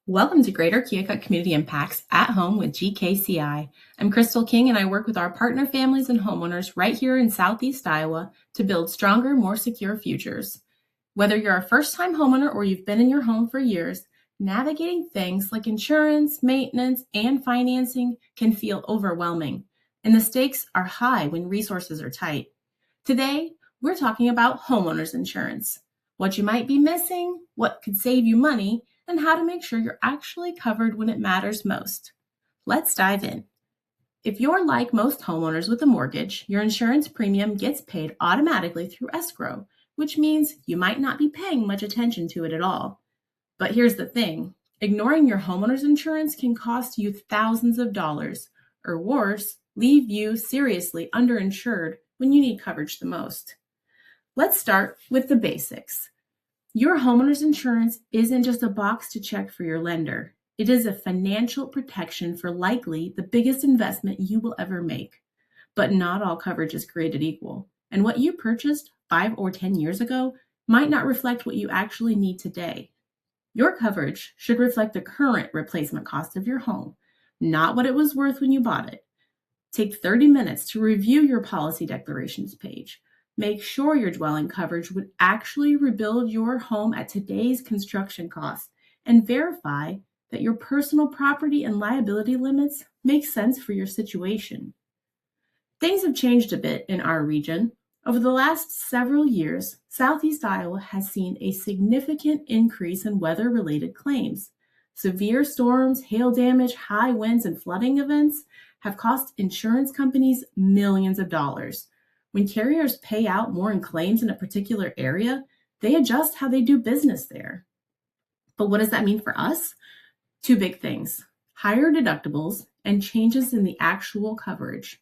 Welcome to Greater Keokuk Community Impacts at Home with GKCI. I'm Crystal King, and I work with our partner families and homeowners right here in Southeast Iowa to build stronger, more secure futures. Whether you're a first-time homeowner or you've been in your home for years, navigating things like insurance, maintenance, and financing can feel overwhelming, and the stakes are high when resources are tight. Today, we're talking about homeowners insurance, what you might be missing, what could save you money, and how to make sure you're actually covered when it matters most. Let's dive in. If you're like most homeowners with a mortgage, your insurance premium gets paid automatically through escrow, which means you might not be paying much attention to it at all. But here's the thing, ignoring your homeowner's insurance can cost you thousands of dollars, or worse, leave you seriously underinsured when you need coverage the most. Let's start with the basics. Your homeowner's insurance isn't just a box to check for your lender. It is a financial protection for likely the biggest investment you will ever make. But not all coverage is created equal, and what you purchased 5 or 10 years ago might not reflect what you actually need today. Your coverage should reflect the current replacement cost of your home, not what it was worth when you bought it. Take 30 minutes to review your policy declarations page. Make sure your dwelling coverage would actually rebuild your home at today's construction costs, and verify that your personal property and liability limits make sense for your situation. Things have changed a bit in our region. Over the last several years, Southeast Iowa has seen a significant increase in weather-related claims. Severe storms, hail damage, high winds, and flooding events have cost insurance companies millions of dollars. When carriers pay out more in claims in a particular area, they adjust how they do business there. But what does that mean for us? Two big things: higher deductibles and changes in the actual coverage.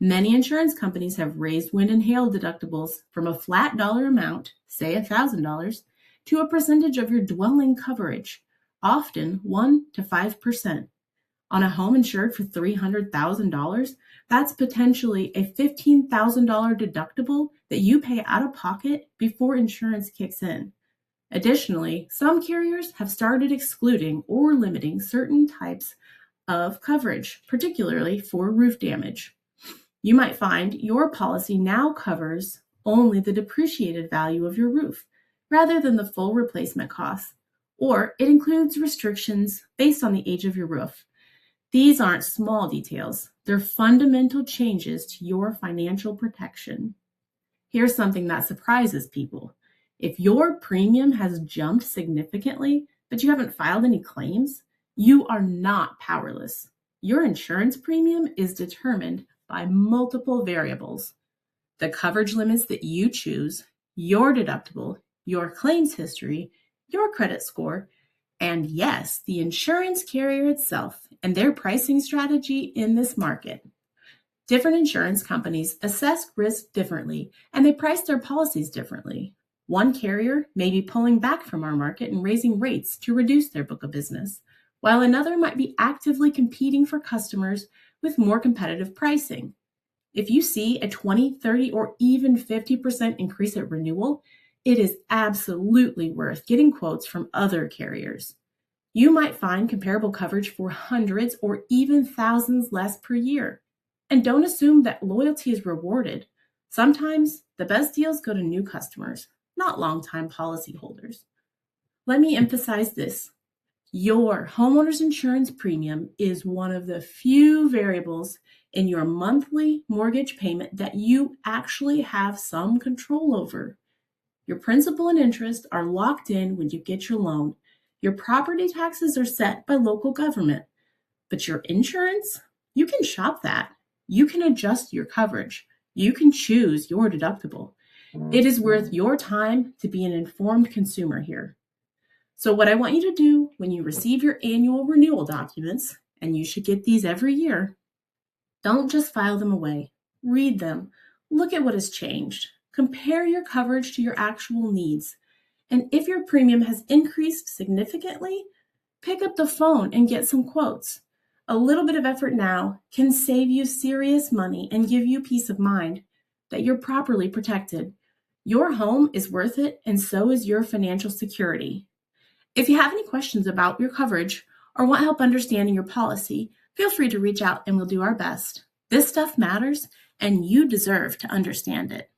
Many insurance companies have raised wind and hail deductibles from a flat dollar amount, say $1,000, to a percentage of your dwelling coverage, often 1 to 5%. On a home insured for $300,000, that's potentially a $15,000 deductible that you pay out of pocket before insurance kicks in. Additionally, some carriers have started excluding or limiting certain types of coverage, particularly for roof damage. You might find your policy now covers only the depreciated value of your roof, rather than the full replacement cost, or it includes restrictions based on the age of your roof. These aren't small details. They're fundamental changes to your financial protection. Here's something that surprises people. If your premium has jumped significantly, but you haven't filed any claims, you are not powerless. Your insurance premium is determined by multiple variables: the coverage limits that you choose, your deductible, your claims history, your credit score, and yes, the insurance carrier itself and their pricing strategy in this market. Different insurance companies assess risk differently, and they price their policies differently. One carrier may be pulling back from our market and raising rates to reduce their book of business, while another might be actively competing for customers with more competitive pricing. If you see a 20, 30, or even 50% increase at renewal, it is absolutely worth getting quotes from other carriers. You might find comparable coverage for hundreds or even thousands less per year. And don't assume that loyalty is rewarded. Sometimes the best deals go to new customers, not longtime policyholders. Let me emphasize this. Your homeowner's insurance premium is one of the few variables in your monthly mortgage payment that you actually have some control over. Your principal and interest are locked in when you get your loan. Your property taxes are set by local government. But your insurance, you can shop that. You can adjust your coverage. You can choose your deductible. It is worth your time to be an informed consumer here. So what I want you to do when you receive your annual renewal documents, and you should get these every year, don't just file them away. Read them. Look at what has changed. Compare your coverage to your actual needs. And if your premium has increased significantly, pick up the phone and get some quotes. A little bit of effort now can save you serious money and give you peace of mind that you're properly protected. Your home is worth it, and so is your financial security. If you have any questions about your coverage or want help understanding your policy, feel free to reach out and we'll do our best. This stuff matters, and you deserve to understand it.